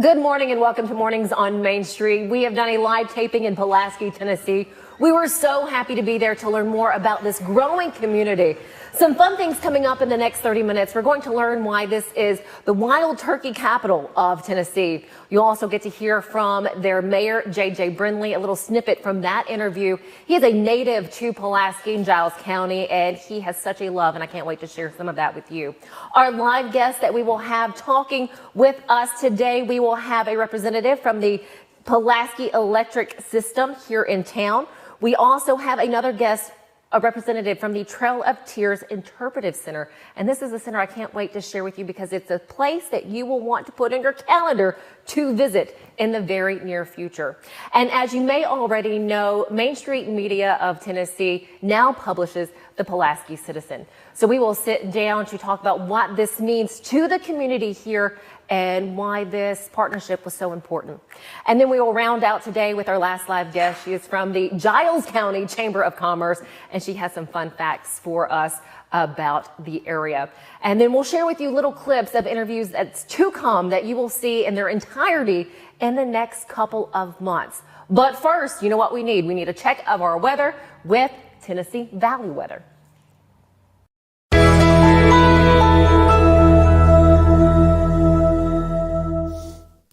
Good morning and welcome to Mornings on Main Street. We have done a live taping in Pulaski, Tennessee. We were so happy to be there to learn more about this growing community. Some fun things coming up in the next 30 minutes. We're going to learn why this is the wild turkey capital of Tennessee. You'll also get to hear from their mayor, J.J. Brindley, a little snippet from that interview. He is a native to Pulaski and Giles County, and he has such a love, and I can't wait to share some of that with you. Our live guest that we will have talking with us today, we will have a representative from the Pulaski Electric System here in town. We also have another guest, a representative from the Trail of Tears Interpretive Center. And this is a center I can't wait to share with you because it's a place that you will want to put in your calendar to visit in the very near future. And as you may already know, Main Street Media of Tennessee now publishes the Pulaski Citizen. So we will sit down to talk about what this means to the community here and why this partnership was so important. And then we will round out today with our last live guest. She is from the Giles County Chamber of Commerce, and she has some fun facts for us about the area. And then we'll share with you little clips of interviews that's to come that you will see in their entirety in the next couple of months. But first, you know what we need? We need a check of our weather with Tennessee Valley Weather.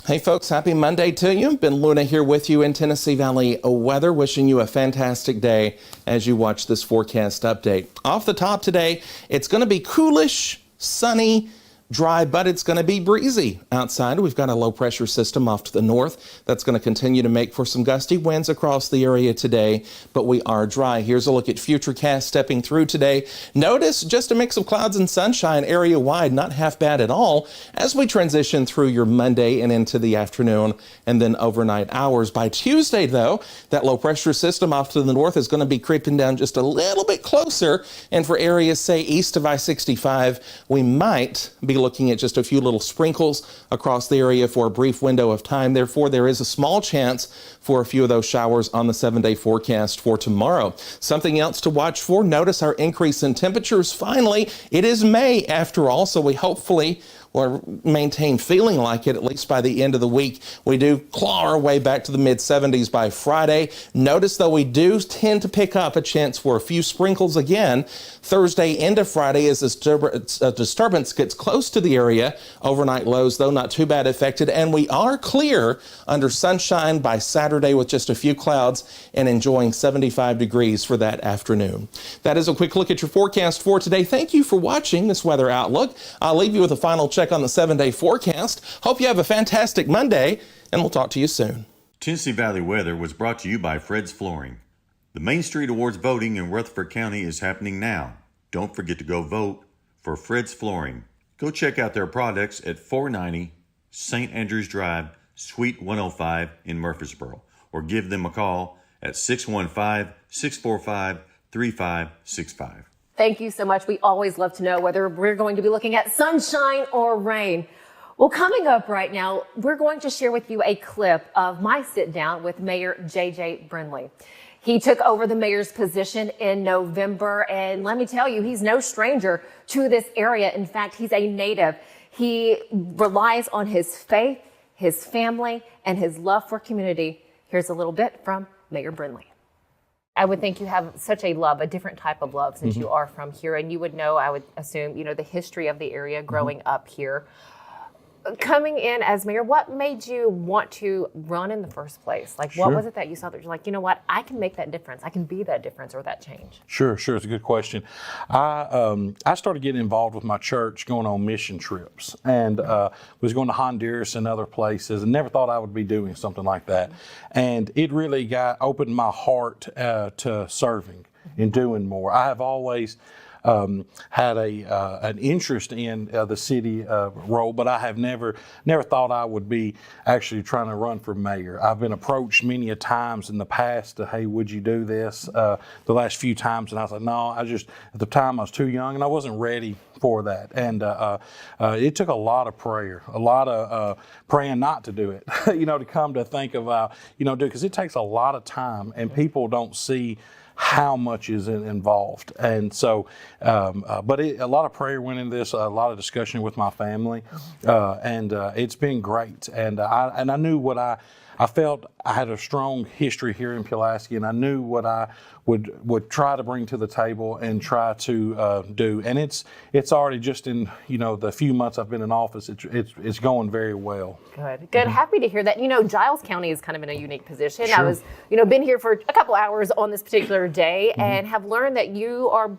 Hey folks, happy Monday to you. Ben Luna here with you in Tennessee Valley weather, wishing you a fantastic day as you watch this forecast update. Off the top today, it's going to be coolish, sunny, dry, but it's going to be breezy outside. We've got a low pressure system off to the north that's going to continue to make for some gusty winds across the area today, but we are dry. Here's a look at Futurecast stepping through today. Notice just a mix of clouds and sunshine area wide, not half bad at all as we transition through your Monday and into the afternoon and then overnight hours. By Tuesday, though, that low pressure system off to the north is going to be creeping down just a little bit closer. And for areas, say, east of I-65, we might be looking at just a few little sprinkles across the area for a brief window of time. Therefore, there is a small chance for a few of those showers on the 7-day forecast for tomorrow. Something else to watch for, notice our increase in temperatures. Finally, it is May after all, so we hopefully will maintain feeling like it at least by the end of the week. We do claw our way back to the mid-70s by Friday. Notice though we do tend to pick up a chance for a few sprinkles again Thursday into Friday as this disturbance gets close to the area. Overnight lows though not too bad affected, and we are clear under sunshine by Saturday with just a few clouds and enjoying 75 degrees for that afternoon. That is a quick look at your forecast for today. Thank you for watching this weather outlook. I'll leave you with a final check on the 7-day forecast. Hope you have a fantastic Monday, and we'll talk to you soon. Tennessee Valley Weather was brought to you by Fred's Flooring. The Main Street Awards voting in Rutherford County is happening now. Don't forget to go vote for Fred's Flooring. Go check out their products at 490 St. Andrews Drive, Suite 105 in Murfreesboro, or give them a call at 615-645-3565. Thank you so much. We always love to know whether we're going to be looking at sunshine or rain. Well, coming up right now, we're going to share with you a clip of my sit down with Mayor J.J. Brindley. He took over the mayor's position in November, and let me tell you, he's no stranger to this area. In fact, he's a native. He relies on his faith, his family, and his love for community. Here's a little bit from Mayor Brindley. I would think you have such a love, a different type of love since you are from here, and you would know, I would assume, you know, the history of the area growing up here. Coming in as mayor, what made you want to run in the first place? Like, what was it that you saw that you're like, you know what, I can make that difference. I can be that difference or that change. Sure. It's a good question. I started getting involved with my church going on mission trips and was going to Honduras and other places and never thought I would be doing something like that. And it really opened my heart to serving and doing more. I have always had an interest in the city role, but I have never thought I would be actually trying to run for mayor. I've been approached many a times in the past to, hey, would you do this? The last few times, and I was like, no, at the time I was too young and I wasn't ready for that. And it took a lot of prayer, a lot of praying not to do it, to come to think about, do, because it takes a lot of time and people don't see how much is involved. And so, but a lot of prayer went into this, a lot of discussion with my family, and it's been great. And I knew what I felt I had a strong history here in Pulaski, and I knew what I would try to bring to the table and try to do. And it's already just in the few months I've been in office, it's going very well. Good. Happy to hear that. Giles County is kind of in a unique position. Sure. I was, been here for a couple hours on this particular day and have learned that you are,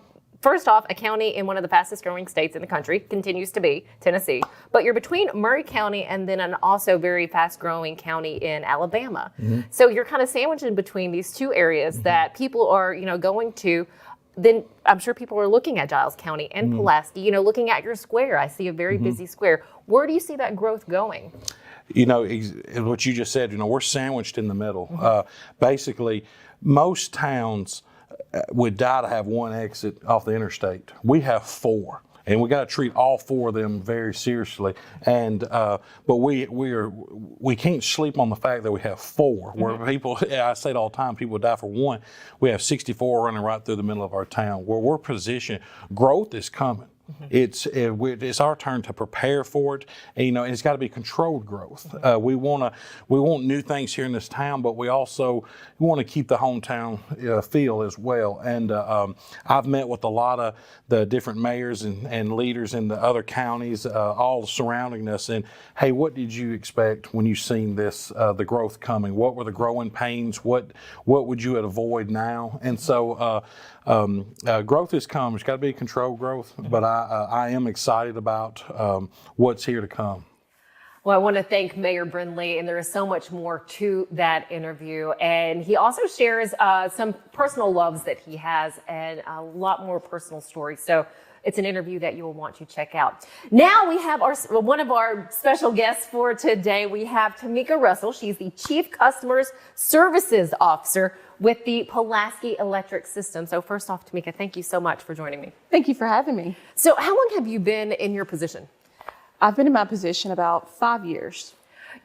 first off, a county in one of the fastest growing states in the country, continues to be, Tennessee. But you're between Murray County and then an also very fast growing county in Alabama. So you're kind of sandwiched in between these two areas that people are, going to. Then I'm sure people are looking at Giles County and Pulaski, looking at your square. I see a very busy square. Where do you see that growth going? What you just said, we're sandwiched in the middle. Basically, most towns would die to have one exit off the interstate. We have 4, and we got to treat all 4 of them very seriously. And but we can't sleep on the fact that we have 4. Where people, I say it all the time, people die for 1. We have 64 running right through the middle of our town. Where we're positioned, growth is coming. It's our turn to prepare for it, and it's got to be controlled growth. We want new things here in this town, but we also want to keep the hometown feel as well. And I've met with a lot of the different mayors and leaders in the other counties, all surrounding us. And hey, what did you expect when you seen this the growth coming? What were the growing pains? What would you avoid now? And so growth is coming. It's got to be controlled growth, but I am excited about what's here to come. Well, I want to thank Mayor Brindley, and there is so much more to that interview. And he also shares some personal loves that he has and a lot more personal stories. So it's an interview that you will want to check out. Now we have one of our special guests for today. We have Tamika Russell. She's the Chief Customer Services Officer with the Pulaski Electric System. So first off, Tamika, thank you so much for joining me. Thank you for having me. So how long have you been in your position? I've been in my position about 5 years.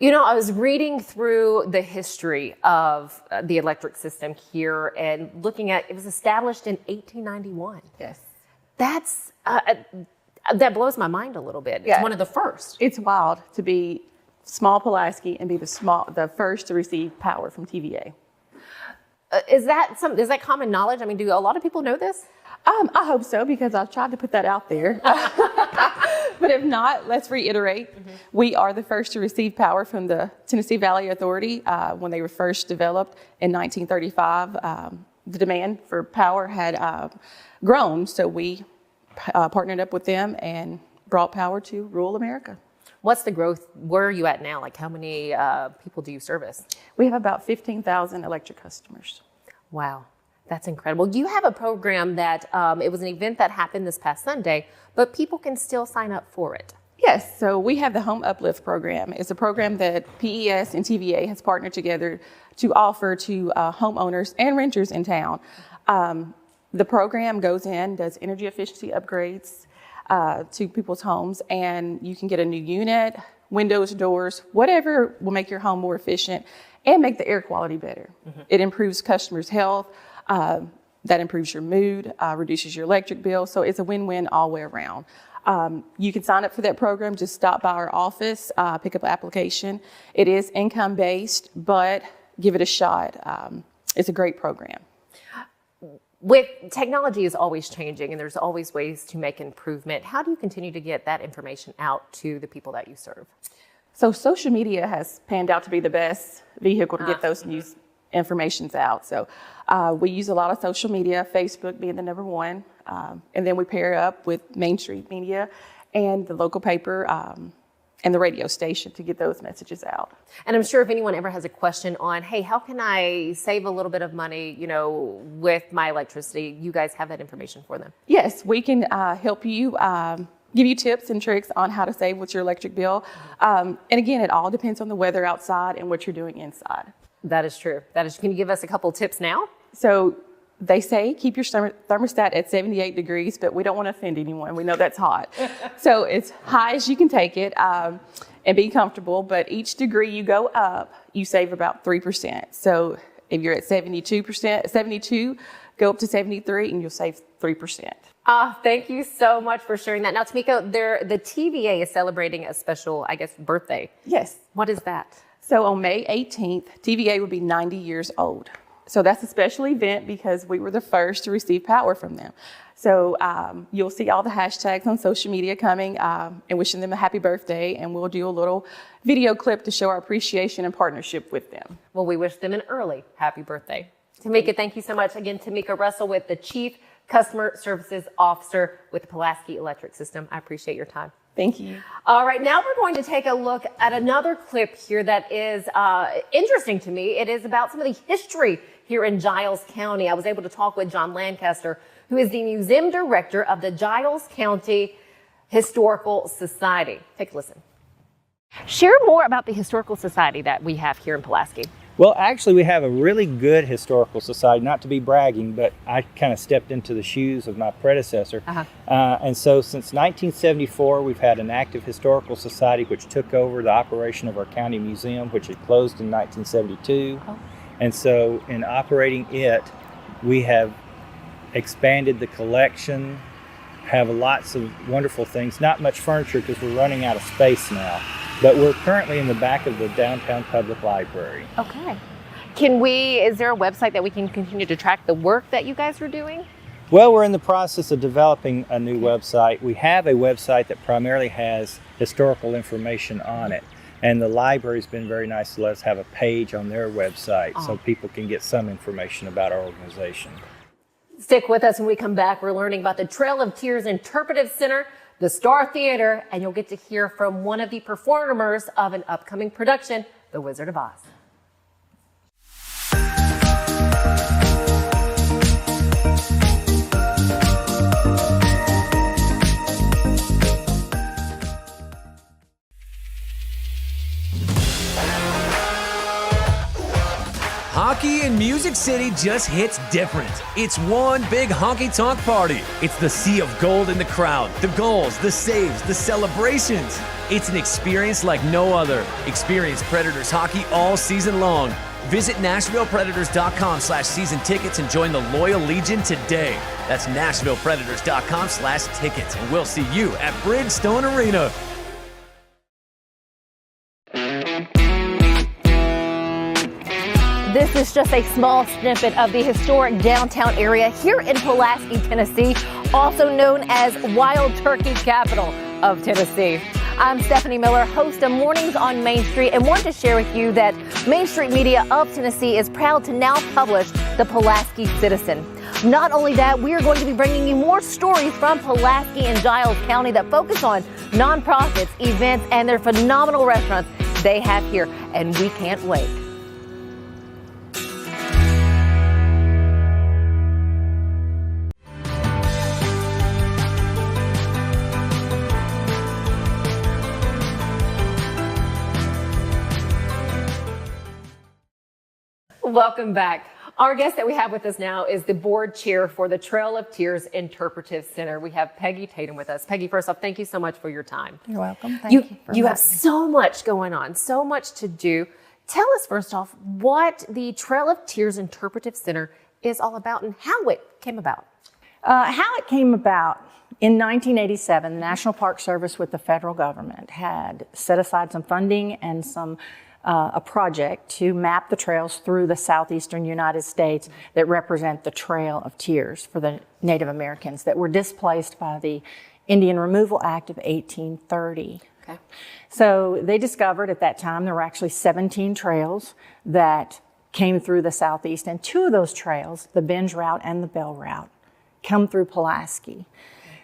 I was reading through the history of the electric system here and looking at, it was established in 1891. Yes. That's, that blows my mind a little bit. It's one of the first. It's wild to be small Pulaski and be the first to receive power from TVA. Is that common knowledge? I mean, do a lot of people know this? I hope so, because I've tried to put that out there. But if not, let's reiterate. We are the first to receive power from the Tennessee Valley Authority. When they were first developed in 1935, the demand for power had grown, so we partnered up with them and brought power to rural America. What's the growth? Where are you at now? Like, how many people do you service? We have about 15,000 electric customers. Wow, that's incredible. You have a program that, it was an event that happened this past Sunday, but people can still sign up for it. Yes, so we have the Home Uplift program. It's a program that PES and TVA has partnered together to offer to homeowners and renters in town. The program goes in, does energy efficiency upgrades to people's homes, and you can get a new unit, windows, doors, whatever will make your home more efficient and make the air quality better. It improves customers' health, that improves your mood, reduces your electric bill, so it's a win-win all the way around. You can sign up for that program, just stop by our office, pick up an application. It is income-based, but give it a shot. It's a great program. With technology is always changing and there's always ways to make improvement. How do you continue to get that information out to the people that you serve? So social media has panned out to be the best vehicle to get those news informations out. So we use a lot of social media, Facebook being the number one. And then we pair up with Main Street Media and the local paper and the radio station to get those messages out. And I'm sure if anyone ever has a question on, hey, how can I save a little bit of money, with my electricity, you guys have that information for them. Yes, we can help you, give you tips and tricks on how to save with your electric bill. And again, it all depends on the weather outside and what you're doing inside. That is true. Can you give us a couple tips now? So they say keep your thermostat at 78 degrees, but we don't want to offend anyone. We know that's hot. So it's high as you can take it and be comfortable. But each degree you go up, you save about 3%. So if you're at 72%, go up to 73 and you'll save 3%. Thank you so much for sharing that. Now, Tamika, the TVA is celebrating a special, I guess, birthday. Yes. What is that? So on May 18th, TVA will be 90 years old. So that's a special event because we were the first to receive power from them. So you'll see all the hashtags on social media coming and wishing them a happy birthday. And we'll do a little video clip to show our appreciation and partnership with them. Well, we wish them an early happy birthday. Tamika, thank you so much. Again, Tamika Russell with the Chief Customer Services Officer with the Pulaski Electric System. I appreciate your time. Thank you. All right, now we're going to take a look at another clip here that is interesting to me. It is about some of the history here in Giles County. I was able to talk with John Lancaster, who is the Museum Director of the Giles County Historical Society. Take a listen. Share more about the Historical Society that we have here in Pulaski. Well, actually, we have a really good historical society, not to be bragging, but I kind of stepped into the shoes of my predecessor. And so since 1974, we've had an active historical society which took over the operation of our county museum, which had closed in 1972. And so in operating it, we have expanded the collection, have lots of wonderful things, not much furniture because we're running out of space now. But we're currently in the back of the downtown public library. Okay. Is there a website that we can continue to track the work that you guys are doing? Well, we're in the process of developing a new website. We have a website that primarily has historical information on it. And the library's been very nice to let us have a page on their website so people can get some information about our organization. Stick with us when we come back. We're learning about the Trail of Tears Interpretive Center, the Star Theater, and you'll get to hear from one of the performers of an upcoming production, The Wizard of Oz. Hockey in Music City just hits different. It's one big honky-tonk party. It's the sea of gold in the crowd, the goals, the saves, the celebrations. It's an experience like no other. Experience Predators hockey all season long. Visit NashvillePredators.com/season tickets and join the Loyal Legion today. That's NashvillePredators.com/tickets, and we'll see you at Bridgestone Arena. This is just a small snippet of the historic downtown area here in Pulaski, Tennessee, also known as Wild Turkey Capital of Tennessee. I'm Stefanie Miller, host of Mornings on Main Street, and want to share with you that Main Street Media of Tennessee is proud to now publish the Pulaski Citizen. Not only that, we are going to be bringing you more stories from Pulaski and Giles County that focus on nonprofits, events, and their phenomenal restaurants they have here, and we can't wait. Welcome back. Our guest that we have with us now is the board chair for the Trail of Tears Interpretive Center. We have Peggy Tatum with us. Peggy, first off, thank you so much for your time. You're welcome. Thank you. You have so much going on, so much to do. Tell us first off what the Trail of Tears Interpretive Center is all about and how it came about. How it came about, in 1987, the National Park Service with the federal government had set aside some funding and a project to map the trails through the southeastern United States that represent the Trail of Tears for the Native Americans that were displaced by the Indian Removal Act of 1830. Okay. So they discovered at that time there were actually 17 trails that came through the southeast, and 2 of those trails, the Binge Route and the Bell Route, come through Pulaski.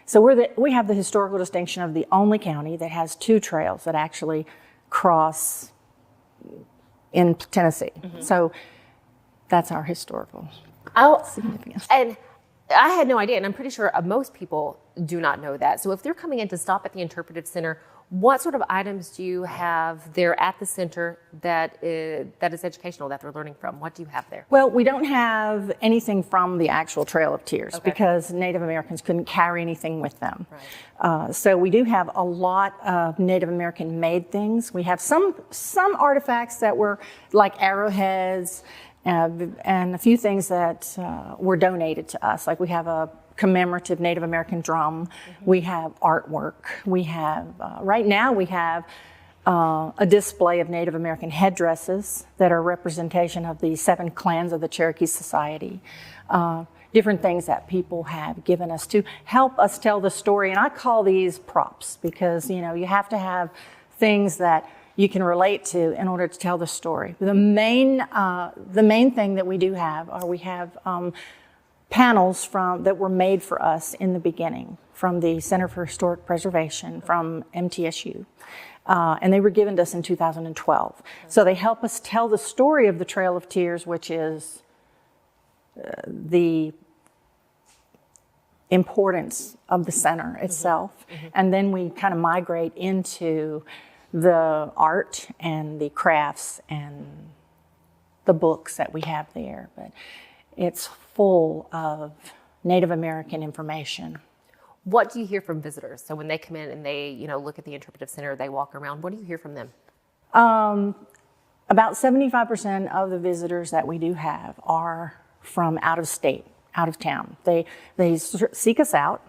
So we have the historical distinction of the only county that has 2 trails that actually cross in Tennessee. So that's our historical significance. And I had no idea, and I'm pretty sure most people do not know that. So if they're coming in to stop at the Interpretive Center, what sort of items do you have there at the center that is educational, that they're learning from? What do you have there? Well, we don't have anything from the actual Trail of Tears because Native Americans couldn't carry anything with them. Right. So we do have a lot of Native American made things. We have some artifacts that were like arrowheads and a few things that were donated to us. Like we have a commemorative Native American drum. We have artwork. We have, right now we have a display of Native American headdresses that are a representation of the 7 clans of the Cherokee Society. Different things that people have given us to help us tell the story. And I call these props because, you know, you have to have things that you can relate to in order to tell the story. The main thing that we do have are we have panels that were made for us in the beginning from the Center for Historic Preservation from MTSU. And they were given to us in 2012. So they help us tell the story of the Trail of Tears, which is the importance of the center itself. And then we kind of migrate into the art and the crafts and the books that we have there. But it's full of Native American information. What do you hear from visitors? So when they come in and they, you know, look at the Interpretive Center, they walk around, what do you hear from them? About 75% of the visitors that we do have are from out of state, out of town. They seek us out.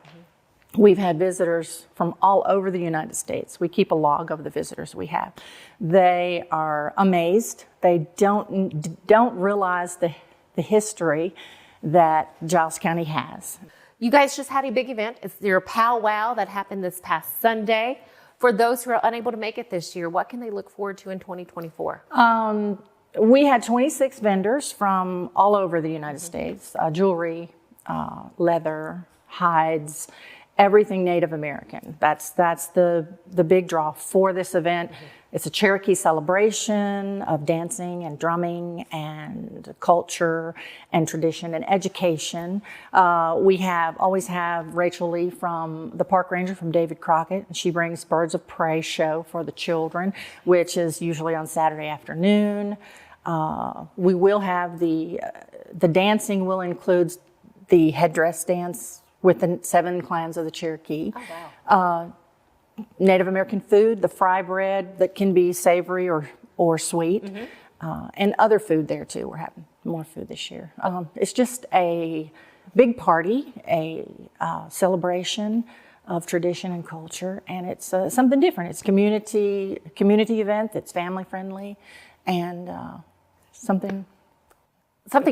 We've had visitors from all over the United States. We keep a log of the visitors we have. They are amazed. They don't realize the history that Giles County has. You guys just had a big event. It's your powwow that happened this past Sunday. For those who are unable to make it this year, what can they look forward to in 2024? We had 26 vendors from all over the United States, jewelry, leather, hides, everything Native American. That's the big draw for this event. It's a Cherokee celebration of dancing and drumming and culture and tradition and education. We always have Rachel Lee from the park ranger from David Crockett, and she brings Birds of Prey show for the children, which is usually on Saturday afternoon. We will have the dancing will include the headdress dance with the 7 clans of the Cherokee. Oh, wow. Native American food, the fry bread that can be savory or sweet, and other food there too. We're having more food this year. It's just a big party, a celebration of tradition and culture, and it's something different. It's community event that's family friendly, and something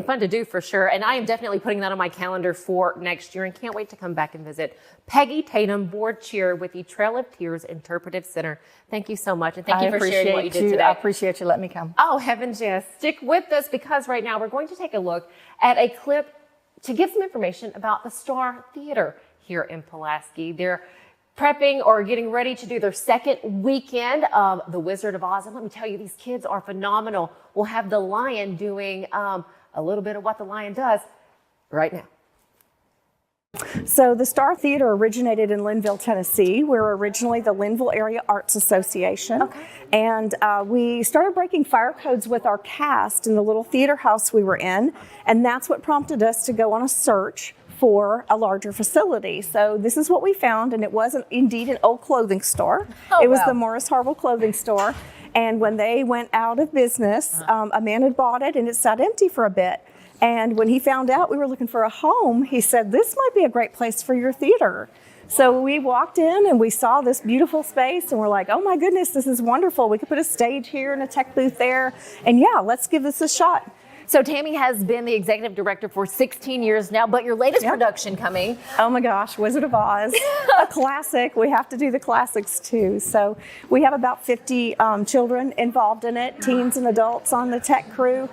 fun to do for sure. And I am definitely putting that on my calendar for next year and can't wait to come back and visit. Peggy Tatum, board chair with the Trail of Tears Interpretive Center. Thank you so much. And thank you for sharing what you did today. I appreciate you letting me come. Oh, heavens, yes. Stick with us because right now we're going to take a look at a clip to give some information about the Star Theater here in Pulaski. They're prepping or getting ready to do their second weekend of The Wizard of Oz. And let me tell you, these kids are phenomenal. We'll have the lion doing a little bit of what the lion does right now. So the Star Theater originated in Linville, Tennessee. We're originally the Linville Area Arts Association. Okay. And we started breaking fire codes with our cast in the little theater house we were in. And that's what prompted us to go on a search for a larger facility. So this is what we found, and it was indeed an old clothing store. Oh, it was wow. the Morris Harville Clothing Store. And when they went out of business, a man had bought it and it sat empty for a bit. And when he found out we were looking for a home, he said, "This might be a great place for your theater." So we walked in and we saw this beautiful space and we're like, "Oh my goodness, this is wonderful. We could put a stage here and a tech booth there. And yeah, let's give this a shot." So Tammy has been the executive director for 16 years now, but your latest production coming. Oh my gosh, Wizard of Oz, a classic. We have to do the classics too. So we have about 50 children involved in it, teens and adults on the tech crew,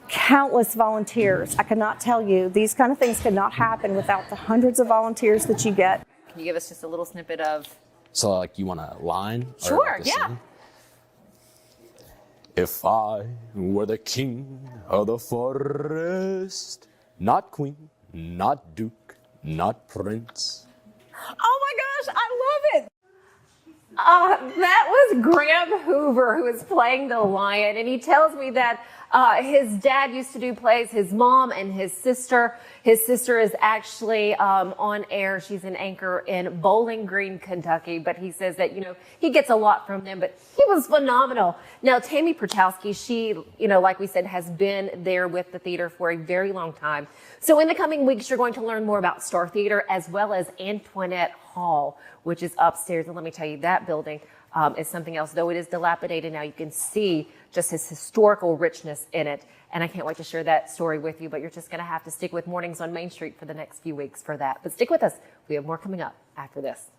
countless volunteers. I cannot tell you, these kind of things could not happen without the hundreds of volunteers that you get. Can you give us just a little snippet of? So like you want a line? Or Sure, like a yeah. scene? If I were the king of the forest, not queen, not duke, not prince. Oh my gosh, I love it. That was Graham Hoover who is playing the lion, and he tells me that His dad used to do plays, his mom and his sister. His sister is actually on air. She's an anchor in Bowling Green, Kentucky. But he says that, he gets a lot from them. But he was phenomenal. Now, Tammy Pulaski, she, like we said, has been there with the theater for a very long time. So in the coming weeks, you're going to learn more about Star Theater as well as Antoinette Hall, which is upstairs. And let me tell you, that building is something else. Though it is dilapidated now, you can see just his historical richness in it. And I can't wait to share that story with you, but you're just going to have to stick with Mornings on Main Street for the next few weeks for that. But stick with us. We have more coming up after this.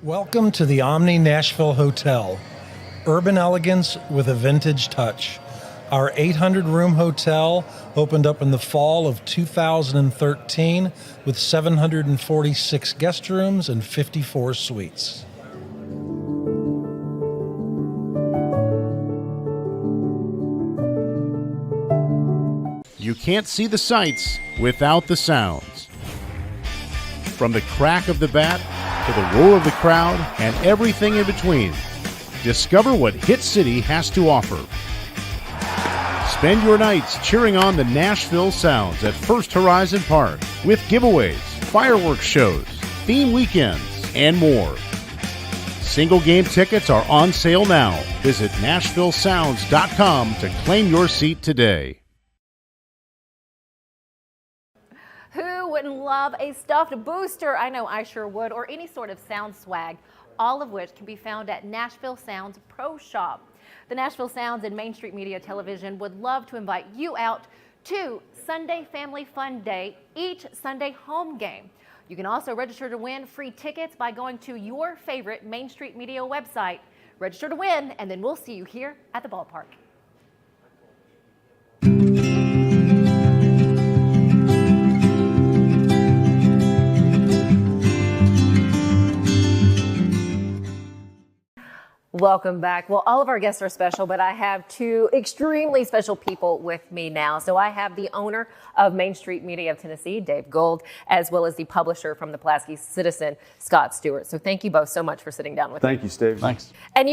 Welcome to the Omni Nashville Hotel. Urban elegance with a vintage touch. Our 800-room hotel opened up in the fall of 2013 with 746 guest rooms and 54 suites. You can't see the sights without the sounds. From the crack of the bat to the roar of the crowd and everything in between, discover what Hit City has to offer. Spend your nights cheering on the Nashville Sounds at First Horizon Park with giveaways, fireworks shows, theme weekends, and more. Single game tickets are on sale now. Visit NashvilleSounds.com to claim your seat today. Who wouldn't love a stuffed booster? I know I sure would, or any sort of sound swag, all of which can be found at Nashville Sounds Pro Shop. The Nashville Sounds and Main Street Media Television would love to invite you out to Sunday Family Fun Day, each Sunday home game. You can also register to win free tickets by going to your favorite Main Street Media website. Register to win, and then we'll see you here at the ballpark. Welcome back. Well, all of our guests are special, but I have two extremely special people with me now. So I have the owner of Main Street Media of Tennessee, Dave Gold, as well as the publisher from the Pulaski Citizen, Scott Stewart. So thank you both so much for sitting down with me. Thank you, Steve. Thanks. And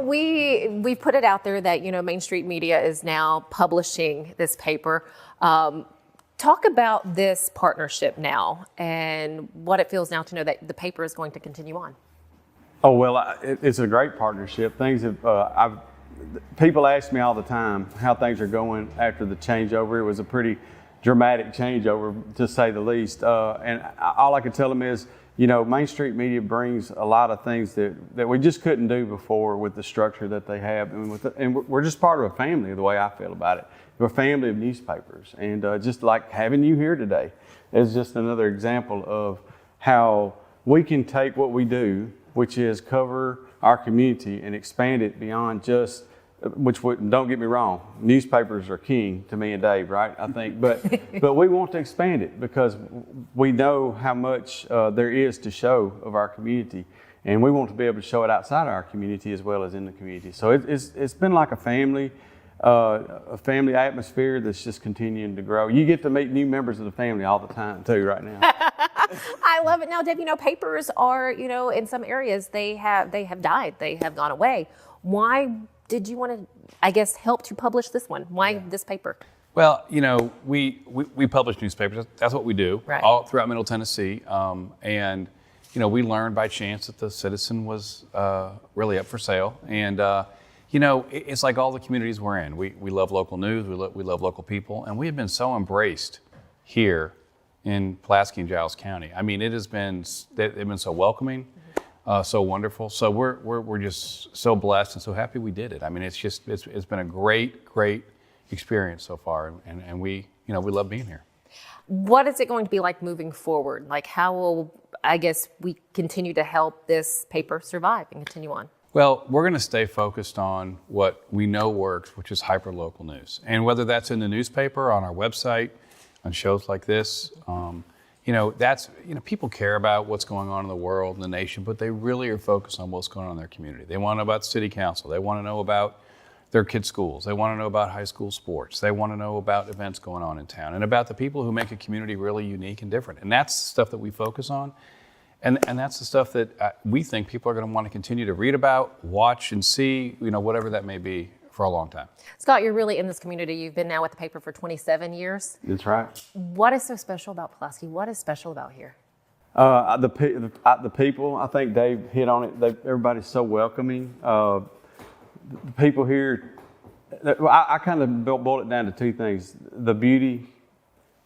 we put it out there that, Main Street Media is now publishing this paper. Talk about this partnership now and what it feels now to know that the paper is going to continue on. Oh, well, it's a great partnership. Things have, people ask me all the time how things are going after the changeover. It was a pretty dramatic changeover, to say the least. And all I can tell them is, Main Street Media brings a lot of things that we just couldn't do before with the structure that they have. And we're just part of a family, the way I feel about it. We're a family of newspapers. And just like having you here today is just another example of how we can take what we do, which is cover our community and expand it beyond just, don't get me wrong, newspapers are king to me and Dave, right? I think, but we want to expand it because we know how much there is to show of our community, and we want to be able to show it outside our community as well as in the community. So it's been like a family atmosphere that's just continuing to grow. You get to meet new members of the family all the time too right now. I love it. Now, Dave, papers are, in some areas they have died. They have gone away. Why did you want to, help to publish this one? Why this paper? Well, we publish newspapers. That's what we do all throughout Middle Tennessee. And we learned by chance that the Citizen was really up for sale. And, it's like all the communities we're in. We love local news. We love local people. And we have been so embraced here in Pulaski and Giles County. I mean, they've been so welcoming, so wonderful. So we're just so blessed and so happy we did it. I mean, it's been a great experience so far, and we love being here. What is it going to be like moving forward? Like, how will we continue to help this paper survive and continue on? Well, we're going to stay focused on what we know works, which is hyper-local news. And whether that's in the newspaper, on our website, on shows like this, people care about what's going on in the world and the nation, but they really are focused on what's going on in their community. They want to know about city council. They want to know about their kids' schools. They want to know about high school sports. They want to know about events going on in town and about the people who make a community really unique and different. And that's the stuff that we focus on. And that's the stuff that we think people are going to want to continue to read about, watch, and see, whatever that may be, for a long time. Scott, you're really in this community. You've been now with the paper for 27 years. That's right. What is so special about Pulaski? What is special about here? The people, I think Dave hit on it. Everybody's so welcoming. The people here, I kind of boiled it down to two things: the beauty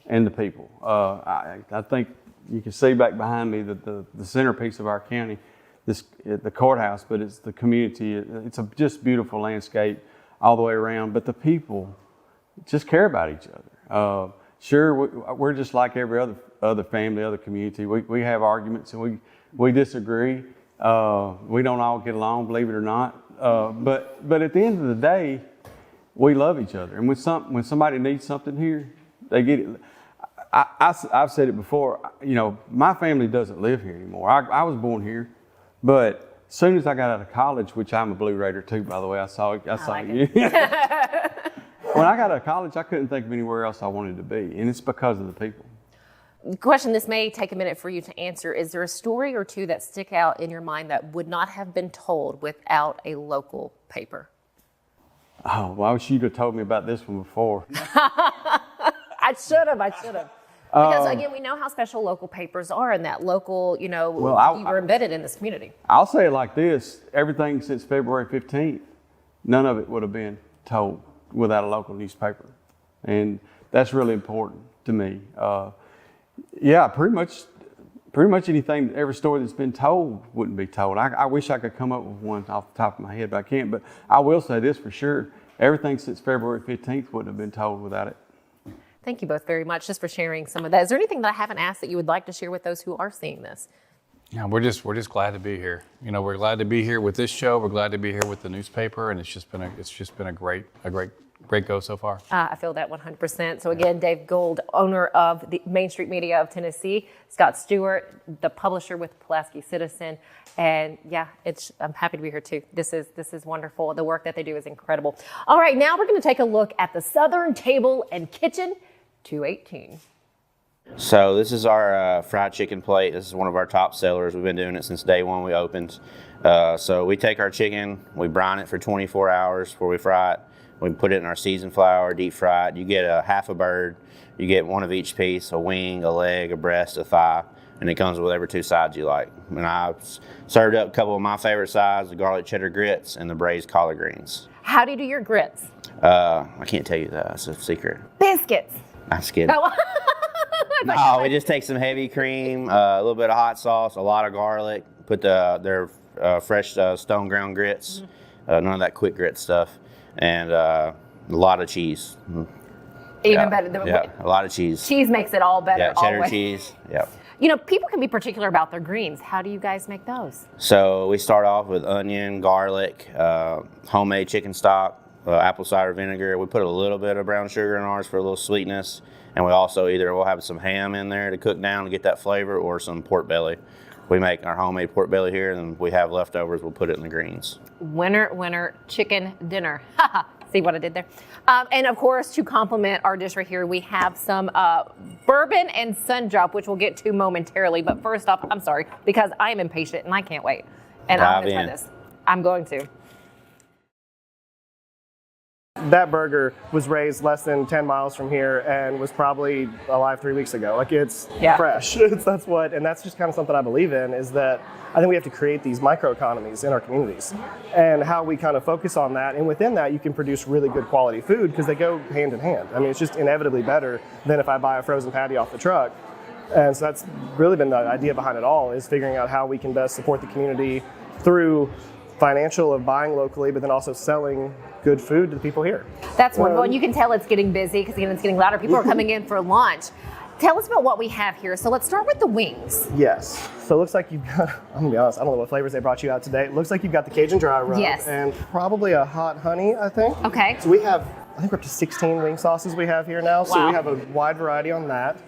and the people. I think you can see back behind me that the centerpiece of our county, the courthouse, but it's the community. It's a just beautiful landscape all the way around. But the people just care about each other. Sure, we're just like every other family, other community. We have arguments and we disagree. We don't all get along, believe it or not. But at the end of the day, we love each other. And when somebody needs something here, they get it. I've said it before. My family doesn't live here anymore. I was born here, but as soon as I got out of college, which I'm a Blue Raider too, by the way, I saw you. When I got out of college, I couldn't think of anywhere else I wanted to be, and it's because of the people. Question, this may take a minute for you to answer. Is there a story or two that stick out in your mind that would not have been told without a local paper? Oh, well, I wish you'd have told me about this one before. I should have. Because again, we know how special local papers are, and that local, you were embedded in this community. I'll say it like this: everything since February 15th, none of it would have been told without a local newspaper, and that's really important to me. Pretty much anything, every story that's been told wouldn't be told. I wish I could come up with one off the top of my head, but I can't. But I will say this for sure: everything since February 15th wouldn't have been told without it. Thank you both very much just for sharing some of that. Is there anything that I haven't asked that you would like to share with those who are seeing this? Yeah, we're just glad to be here. We're glad to be here with this show. We're glad to be here with the newspaper, and it's just been a great go so far. I feel that 100%. So again, Dave Gold, owner of the Main Street Media of Tennessee, Scott Stewart, the publisher with Pulaski Citizen, and yeah, I'm happy to be here too. This is wonderful. The work that they do is incredible. All right, now we're going to take a look at the Southern Table and Kitchen 218. So this is our fried chicken plate. This is one of our top sellers. We've been doing it since day one we opened. So we take our chicken, we brine it for 24 hours before we fry it. We put it in our seasoned flour, deep fry it. You get a half a bird. You get one of each piece, a wing, a leg, a breast, a thigh, and it comes with whatever two sides you like. And I served up a couple of my favorite sides, the garlic cheddar grits and the braised collard greens. How do you do your grits? I can't tell you that. It's a secret. Biscuits. I'm just kidding. No, we just take some heavy cream, a little bit of hot sauce, a lot of garlic, put their fresh stone ground grits, none of that quick grit stuff, and a lot of cheese. Even better. Yeah, a lot of cheese. Cheese makes it all better. Yeah, cheddar always. cheese. Yeah. People can be particular about their greens. How do you guys make those? So we start off with onion, garlic, homemade chicken stock, apple cider vinegar. We put a little bit of brown sugar in ours for a little sweetness. And we also we'll have some ham in there to cook down to get that flavor, or some pork belly. We make our homemade pork belly here, and we have leftovers, we'll put it in the greens. Winner, chicken dinner. See what I did there? And of course, to complement our dish right here, we have some bourbon and sun-drop, which we'll get to momentarily. But first off, I'm sorry, because I am impatient and I can't wait. And I'm going to try this. I'm going to. That burger was raised less than 10 miles from here and was probably alive 3 weeks ago. Like, it's fresh. And that's just kind of something I believe in, is that I think we have to create these microeconomies in our communities, and how we kind of focus on that. And within that, you can produce really good quality food because they go hand in hand. I mean, it's just inevitably better than if I buy a frozen patty off the truck. And so that's really been the idea behind it all, is figuring out how we can best support the community through financial of buying locally, but then also selling good food to the people here. That's wonderful. And you can tell it's getting busy because again, it's getting louder. People are coming in for lunch. Tell us about what we have here. So let's start with the wings. Yes. So it looks like you've got, I'm gonna be honest, I don't know what flavors they brought you out today. It looks like you've got the Cajun dry rub. Yes. And probably a hot honey, I think. Okay. So we have, I think we're up to 16 wing sauces we have here now. So we have a wide variety on that.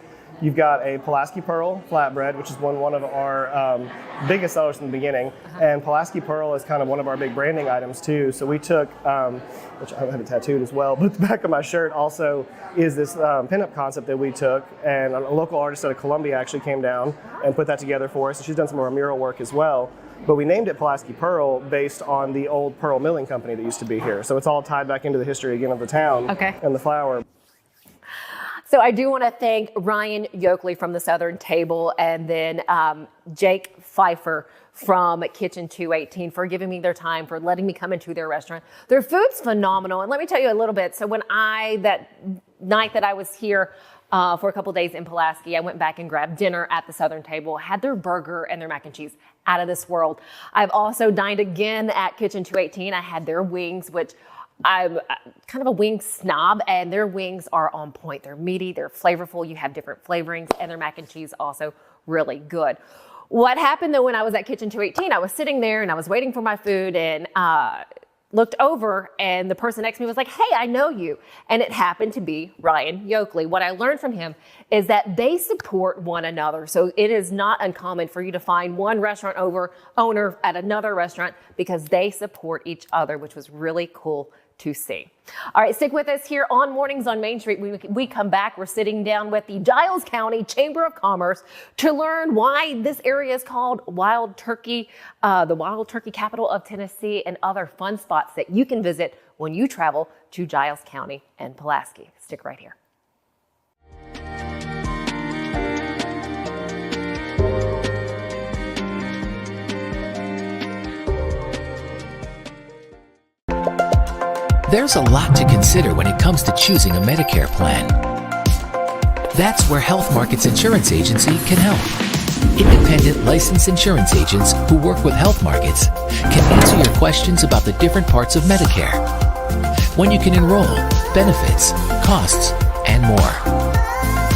You've got a Pulaski Pearl flatbread, which is one of our biggest sellers from the beginning. And Pulaski Pearl is kind of one of our big branding items too. So we took, which I have it tattooed as well, but the back of my shirt also is this pinup concept that we took. And a local artist out of Columbia actually came down and put that together for us. And she's done some of our mural work as well. But we named it Pulaski Pearl based on the old pearl milling company that used to be here. So it's all tied back into the history again of the town and the flour. So I do want to thank Ryan Yoakley from the Southern Table and then Jake Pfeiffer from Kitchen 218 for giving me their time, for letting me come into their restaurant. Their food's phenomenal. And let me tell you a little bit. So when that night that I was here for a couple days in Pulaski, I went back and grabbed dinner at the Southern Table, had their burger and their mac and cheese out of this world. I've also dined again at Kitchen 218. I had their wings, which I'm kind of a wing snob, and their wings are on point. They're meaty, they're flavorful. You have different flavorings, and their mac and cheese also really good. What happened though when I was at Kitchen 218, I was sitting there and I was waiting for my food and looked over and the person next to me was like, "Hey, I know you." And it happened to be Ryan Yoakley. What I learned from him is that they support one another. So it is not uncommon for you to find one restaurant owner at another restaurant because they support each other, which was really cool to see. All right, stick with us here on Mornings on Main Street. We come back, we're sitting down with the Giles County Chamber of Commerce to learn why this area is called Wild Turkey, the Wild Turkey capital of Tennessee, and other fun spots that you can visit when you travel to Giles County and Pulaski. Stick right here. There's a lot to consider when it comes to choosing a Medicare plan. That's where Health Markets Insurance Agency can help. Independent licensed insurance agents who work with Health Markets can answer your questions about the different parts of Medicare, when you can enroll, benefits, costs, and more.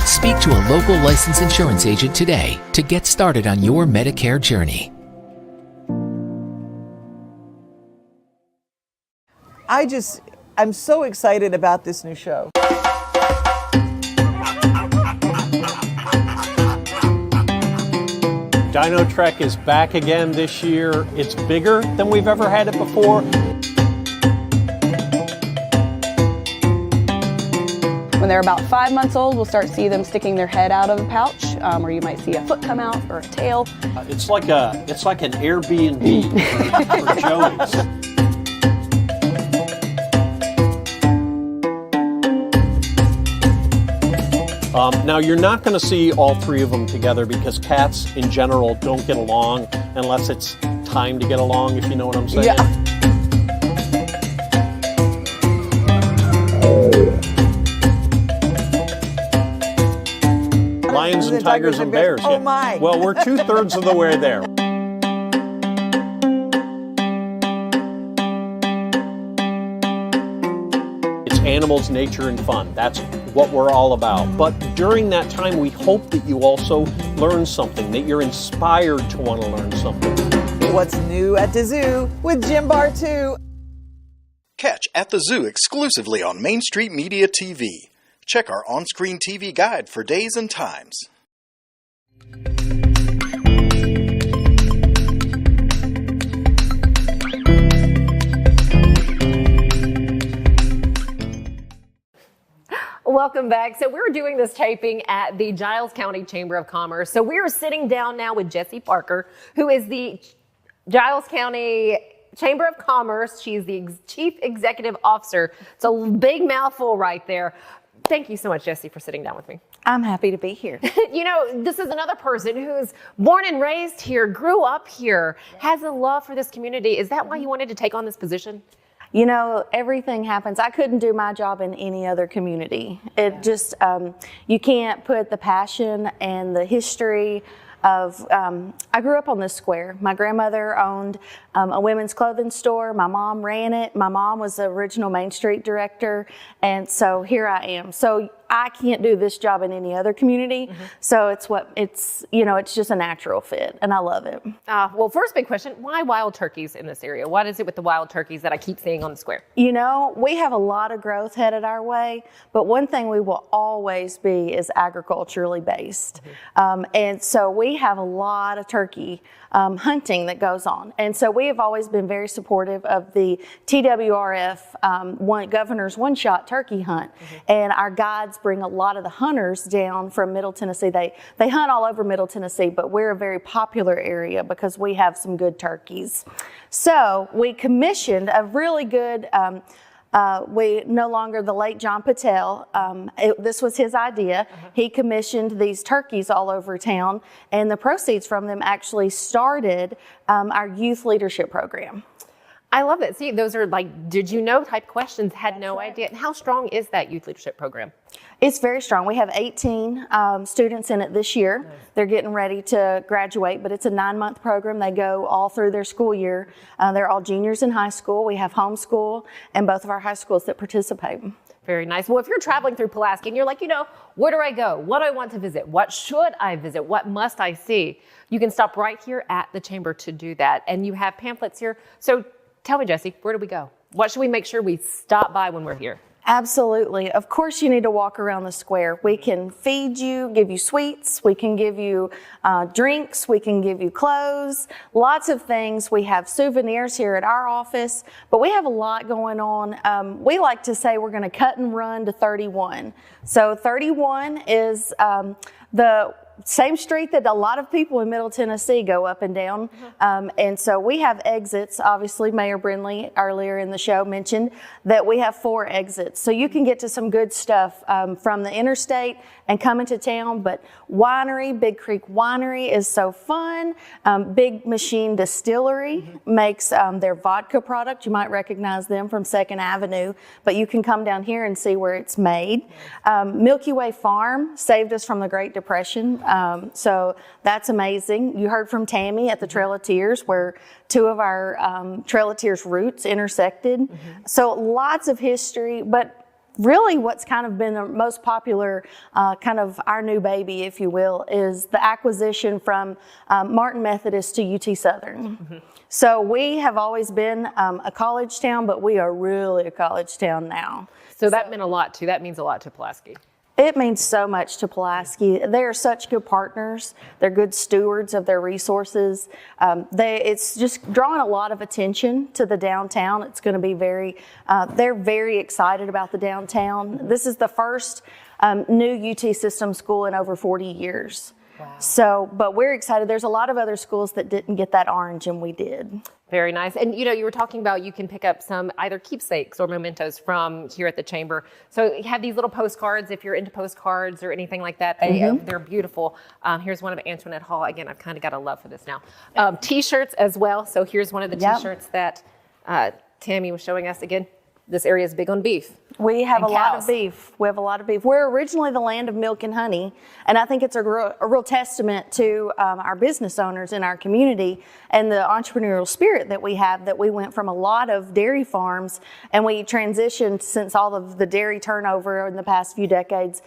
Speak to a local licensed insurance agent today to get started on your Medicare journey. I'm so excited about this new show. Dino Trek is back again this year. It's bigger than we've ever had it before. When they're about 5 months old, we'll start see them sticking their head out of a pouch, or you might see a foot come out or a tail. It's like an Airbnb for Joey's. Now, you're not going to see all three of them together because cats in general don't get along unless it's time to get along, if you know what I'm saying. Yeah. Lions and tigers and bears. Oh my. Well, we're 2/3 of the way there. It's animals, nature, and fun. That's what we're all about. But during that time, we hope that you also learn something, that you're inspired to want to learn something. What's new at the zoo with Jim Bar 2. Catch At the Zoo exclusively on Main Street Media TV. Check our on-screen TV guide for days and times. Welcome back. So we're doing this taping at the Giles County Chamber of Commerce. So we're sitting down now with Jessie Parker, who is the Giles County Chamber of Commerce. She's the Chief Executive Officer. It's a big mouthful right there. Thank you so much, Jessie, for sitting down with me. I'm happy to be here. You know, this is another person who's born and raised here, grew up here, has a love for this community. Is that why you wanted to take on this position? You know, everything happens. I couldn't do my job in any other community. It just, you can't put the passion and the history of, I grew up on this square. My grandmother owned a women's clothing store. My mom ran it. My mom was the original Main Street director. And so here I am. So I can't do this job in any other community. So it's just a natural fit, and I love it. Well, first big question, why wild turkeys in this area? What is it with the wild turkeys that I keep seeing on the square? We have a lot of growth headed our way, but one thing we will always be is agriculturally based. And so we have a lot of turkey hunting that goes on. And so we have always been very supportive of the TWRF Governor's One-Shot Turkey Hunt. And our guides bring a lot of the hunters down from Middle Tennessee. They hunt all over Middle Tennessee, but we're a very popular area because we have some good turkeys. So we commissioned a really good we no longer the late John Patel. This was his idea. He commissioned these turkeys all over town, and the proceeds from them actually started our youth leadership program. I love it. See, those are like, did you know type questions, had no idea. And how strong is that youth leadership program? It's very strong. We have 18 students in it this year. Nice. They're getting ready to graduate, but it's a 9-month program. They go all through their school year. They're all juniors in high school. We have homeschool and both of our high schools that participate. Very nice. Well, if you're traveling through Pulaski and you're like, where do I go? What do I want to visit? What should I visit? What must I see? You can stop right here at the Chamber to do that. And you have pamphlets here. So tell me, Jessie, where do we go? What should we make sure we stop by when we're here? Absolutely. Of course, you need to walk around the square. We can feed you, give you sweets. We can give you drinks. We can give you clothes, lots of things. We have souvenirs here at our office, but we have a lot going on. We like to say we're going to cut and run to 31. So 31 is the same street that a lot of people in Middle Tennessee go up and down. And so we have exits. Obviously, Mayor Brindley earlier in the show mentioned that we have 4 exits. So you can get to some good stuff from the interstate and come into town. But winery, Big Creek Winery is so fun. Big Machine Distillery makes their vodka product. You might recognize them from 2nd Avenue, but you can come down here and see where it's made. Milky Way Farm saved us from the Great Depression. So that's amazing. You heard from Tammy at the Trail of Tears where 2 of our Trail of Tears routes intersected. So lots of history, but really what's kind of been the most popular, kind of our new baby, if you will, is the acquisition from Martin Methodist to UT Southern. So we have always been a college town, but we are really a college town now. So that meant a lot too. That means a lot to Pulaski. It means so much to Pulaski. They are such good partners. They're good stewards of their resources. It's just drawing a lot of attention to the downtown. It's going to be they're very excited about the downtown. This is the first new UT system school in over 40 years. Wow. So, but we're excited. There's a lot of other schools that didn't get that orange, and we did. Very nice. And you were talking about you can pick up some either keepsakes or mementos from here at the Chamber. So you have these little postcards if you're into postcards or anything like that. They're beautiful. Here's one of Antoinette Hall. Again, I've kind of got a love for this now. T-shirts as well. So here's one of the T-shirts that Tammy was showing us. Again, this area is big on beef. We have a lot of beef. We have a lot of beef. We're originally the land of milk and honey, and I think it's a real testament to our business owners in our community and the entrepreneurial spirit that we have, that we went from a lot of dairy farms and we transitioned, since all of the dairy turnover in the past few decades,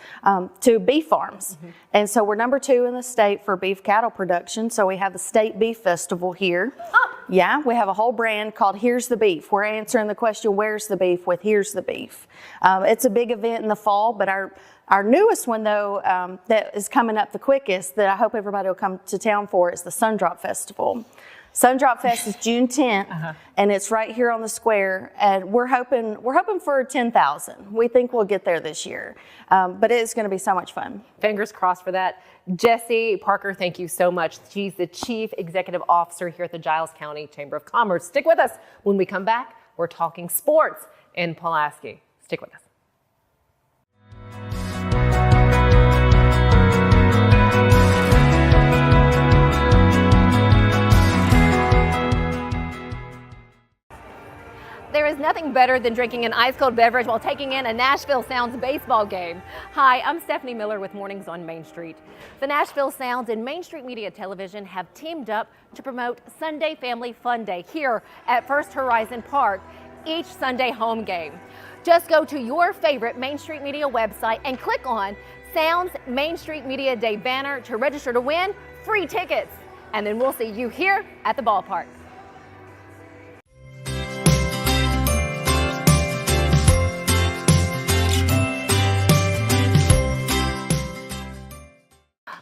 to beef farms. And so we're number 2 in the state for beef cattle production. So we have the State Beef Festival here. Yeah, we have a whole brand called Here's the Beef. We're answering the question, where's the beef, with Here's the Beef. It's a big event in the fall, but our newest one, though, that is coming up the quickest, that I hope everybody will come to town for, is the Sundrop Festival. Sundrop Fest is June 10th, and it's right here on the square. And we're hoping for 10,000. We think we'll get there this year, but it's going to be so much fun. Fingers crossed for that. Jessie Parker, thank you so much. She's the Chief Executive Officer here at the Giles County Chamber of Commerce. Stick with us. When we come back, we're talking sports in Pulaski. Stick with us. There is nothing better than drinking an ice-cold beverage while taking in a Nashville Sounds baseball game. Hi, I'm Stefanie Miller with Mornings on Main Street. The Nashville Sounds and Main Street Media Television have teamed up to promote Sunday Family Fun Day here at First Horizon Park. each Sunday home game. Just go to your favorite Main Street Media website and click on Sounds Main Street Media Day banner to register to win free tickets. And then we'll see you here at the ballpark.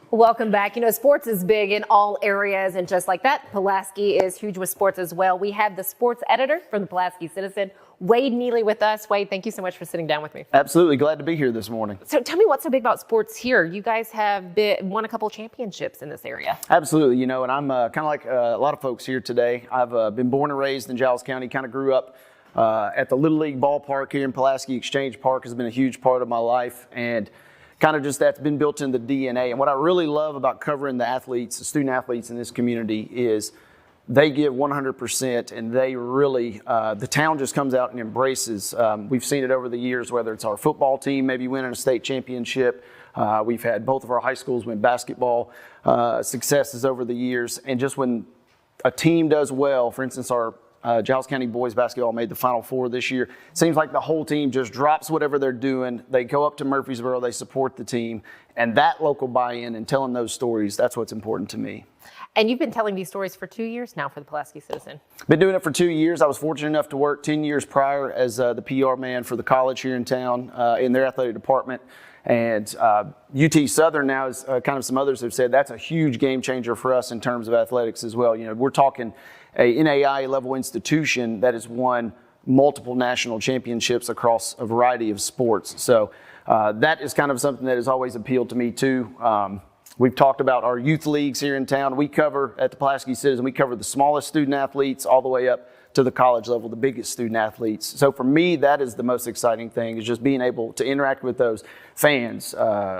Welcome back. You know, sports is big in all areas, and just like that, Pulaski is huge with sports as well. We have the sports editor from the Pulaski Citizen, Wade Neely, with us. Wade, thank you so much for sitting down with me. Absolutely. Glad to be here this morning. So tell me what's so big about sports here. You guys have won a couple championships in this area. Absolutely. You know, and I'm kind of like a lot of folks here today. I've been born and raised in Giles County, kind of grew up at the Little League ballpark here in Pulaski. Exchange Park has been a huge part of my life, and kind of just that's been built in the DNA. And what I really love about covering the athletes, the student athletes in this community, is they give 100%, and they really, the town just comes out and embraces. We've seen it over the years, whether it's our football team maybe winning a state championship. We've had both of our high schools win basketball successes over the years. And just when a team does well, for instance, our Giles County boys basketball made the Final Four this year. Seems like the whole team just drops whatever they're doing. They go up to Murfreesboro, they support the team, and that local buy-in and telling those stories, that's what's important to me. And you've been telling these stories for 2 years now for the Pulaski Citizen. Been doing it for 2 years. I was fortunate enough to work 10 years prior as the PR man for the college here in town in their athletic department. And UT Southern now, is kind of some others have said, that's a huge game changer for us in terms of athletics as well. You know, we're talking a NAIA level institution that has won multiple national championships across a variety of sports. So that is kind of something that has always appealed to me too. We've talked about our youth leagues here in town. We cover, at the Pulaski Citizen, we cover the smallest student athletes all the way up to the college level, the biggest student athletes. So for me, that is the most exciting thing, is just being able to interact with those fans,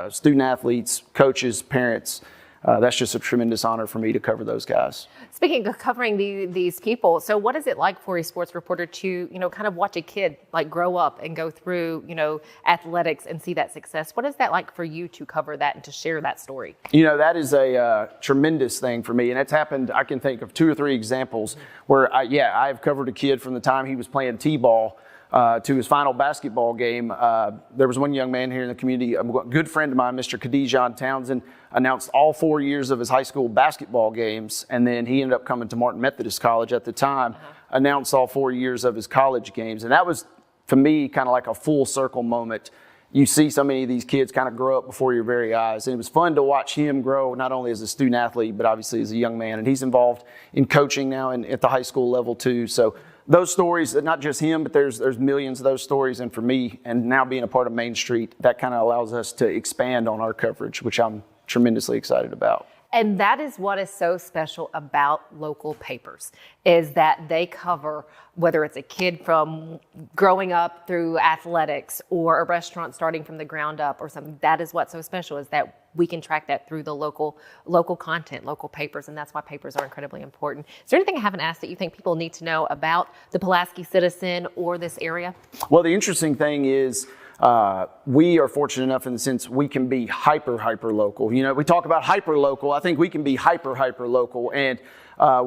student athletes, coaches, parents. That's just a tremendous honor for me to cover those guys. Speaking of covering these people, so what is it like for a sports reporter to, you know, kind of watch a kid like grow up and go through, you know, athletics and see that success? What is that like for you to cover that and to share that story? You know, that is a tremendous thing for me. And it's happened, I can think of 2 or 3 examples where, I've covered a kid from the time he was playing t-ball to his final basketball game. There was one young man here in the community, a good friend of mine, Mr. Khadijon Townsend, announced all 4 years of his high school basketball games, and then he ended up coming to Martin Methodist College at the time, announced all 4 years of his college games. And that was, for me, kind of like a full circle moment. You see so many of these kids kind of grow up before your very eyes. And it was fun to watch him grow, not only as a student athlete, but obviously as a young man. And he's involved in coaching now and at the high school level too. So those stories, not just him, but there's millions of those stories. And for me, and now being a part of Main Street, that kind of allows us to expand on our coverage, which I'm tremendously excited about. And that is what is so special about local papers, is that they cover, whether it's a kid from growing up through athletics or a restaurant starting from the ground up or something. That is what's so special, is that we can track that through the local content, local papers, and that's why papers are incredibly important. Is there anything I haven't asked that you think people need to know about the Pulaski Citizen or this area? Well, the interesting thing is, we are fortunate enough in the sense we can be hyper local. You know, we talk about hyper local. I think we can be hyper local. And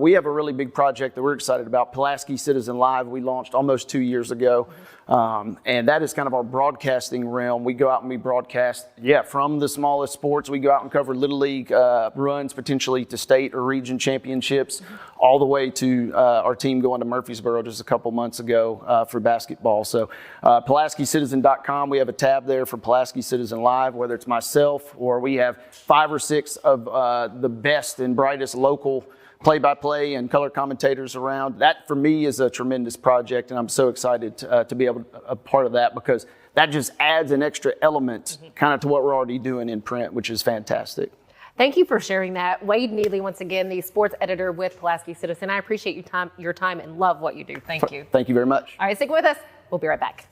we have a really big project that we're excited about, Pulaski Citizen Live. We launched almost 2 years ago. And that is kind of our broadcasting realm. We go out and we broadcast, from the smallest sports. We go out and cover Little League runs, potentially to state or region championships, all the way to our team going to Murfreesboro just a couple months ago for basketball. So PulaskiCitizen.com, we have a tab there for Pulaski Citizen Live, whether it's myself or we have 5 or 6 of the best and brightest local play-by-play and color commentators around. That for me is a tremendous project, and I'm so excited to be able to be a part of that, because that just adds an extra element kind of to what we're already doing in print, which is fantastic. Thank you for sharing that. Wade Neely, once again, the sports editor with Pulaski Citizen. I appreciate your time and love what you do. Thank you. Thank you very much. All right, stick with us. We'll be right back.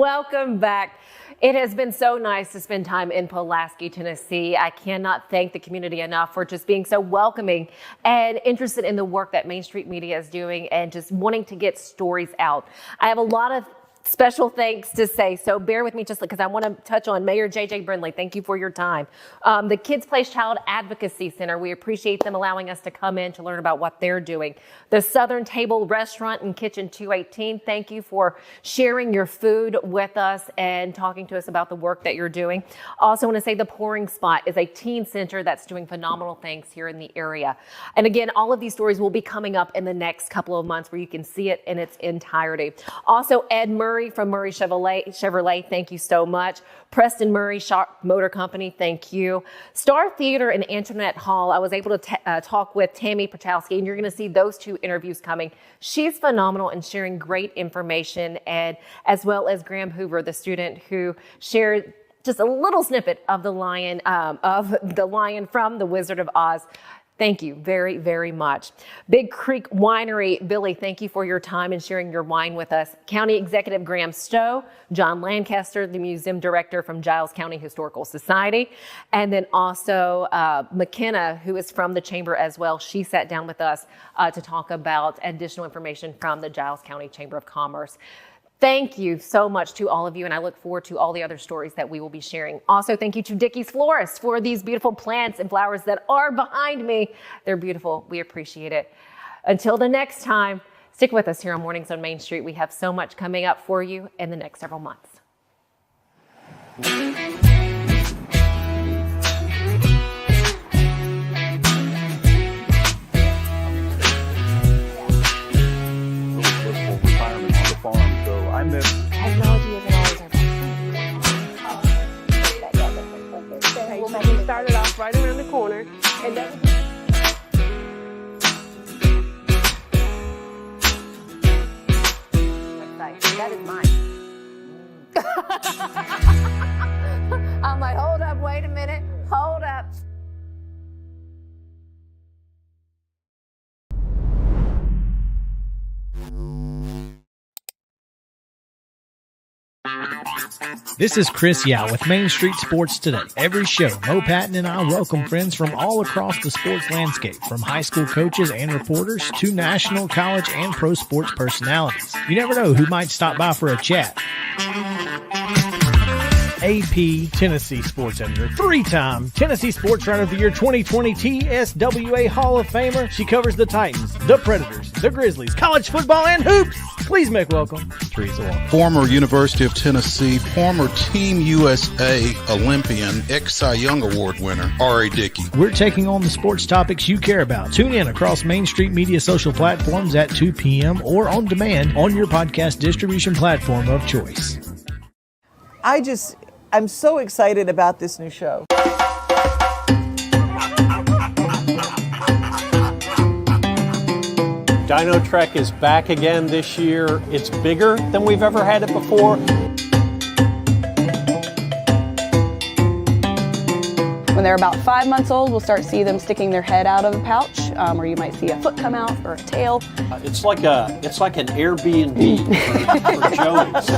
Welcome back. It has been so nice to spend time in Pulaski, Tennessee. I cannot thank the community enough for just being so welcoming and interested in the work that Main Street Media is doing and just wanting to get stories out. I have a lot of special thanks to say, so bear with me just because I want to touch on Mayor J.J. Brindley. Thank you for your time. The Kids Place Child Advocacy Center, we appreciate them allowing us to come in to learn about what they're doing. The Southern Table Restaurant and Kitchen 218, thank you for sharing your food with us and talking to us about the work that you're doing. Also want to say the Pouring Spot is a teen center that's doing phenomenal things here in the area. And again, all of these stories will be coming up in the next couple of months where you can see it in its entirety. Also, Ed Murray from Murray Chevrolet, thank you so much. Preston Murray Sharp Motor Company, thank you. Star Theater and Antoinette Hall, I was able to talk with Tammy Pulaski, and you're going to see those two interviews coming. She's phenomenal in sharing great information, and as well as Graham Hoover, the student who shared just a little snippet of the lion from The Wizard of Oz. Thank you very, very much. Big Creek Winery, Billy, thank you for your time and sharing your wine with us. County Executive Graham Stowe, John Lancaster, the museum director from Giles County Historical Society, and then also McKenna, who is from the chamber as well. She sat down with us to talk about additional information from the Giles County Chamber of Commerce. Thank you so much to all of you, and I look forward to all the other stories that we will be sharing. Also, thank you to Dickie's Florist for these beautiful plants and flowers that are behind me. They're beautiful. We appreciate it. Until the next time, stick with us here on Mornings on Main Street. We have so much coming up for you in the next several months. I miss. Technology isn't always our best friend. Okay, so we started off right around the corner, and then that is mine. I'm like, hold up, wait a minute, hold up. This is Chris Yao with Main Street Sports Today. Every show, Mo Patton and I welcome friends from all across the sports landscape, from high school coaches and reporters to national, college, and pro sports personalities. You never know who might stop by for a chat. AP Tennessee Sports Editor, three-time Tennessee Sports Writer of the Year 2020 TSWA Hall of Famer. She covers the Titans, the Predators, the Grizzlies, college football, and hoops. Please make welcome Teresa Walker. Former University of Tennessee, former Team USA Olympian, ex-Cy Young Award winner, R.A. Dickey. We're taking on the sports topics you care about. Tune in across Main Street Media social platforms at 2 p.m. or on demand on your podcast distribution platform of choice. I'm so excited about this new show. Dino Trek is back again this year. It's bigger than we've ever had it before. When they're about 5 months old, we'll start see them sticking their head out of a pouch, or you might see a foot come out or a tail. It's like an Airbnb for Joey's.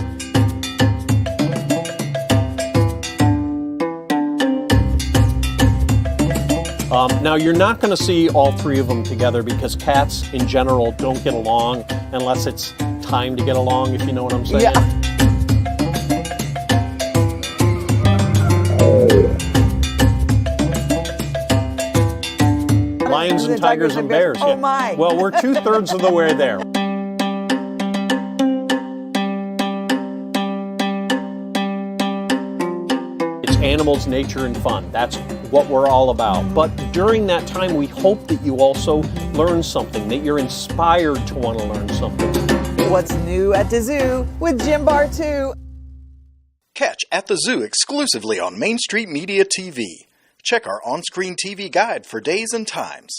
Now, you're not going to see all three of them together because cats in general don't get along unless it's time to get along, if you know what I'm saying. Yeah. Lions and tigers and bears. Oh, my. Well, we're 2/3 of the way there. It's animals, nature, and fun. That's what we're all about. But during that time, we hope that you also learn something, that you're inspired to want to learn something. What's new at the zoo with Jim Bar 2. Catch At the Zoo exclusively on Main Street Media TV. Check our on-screen TV guide for days and times.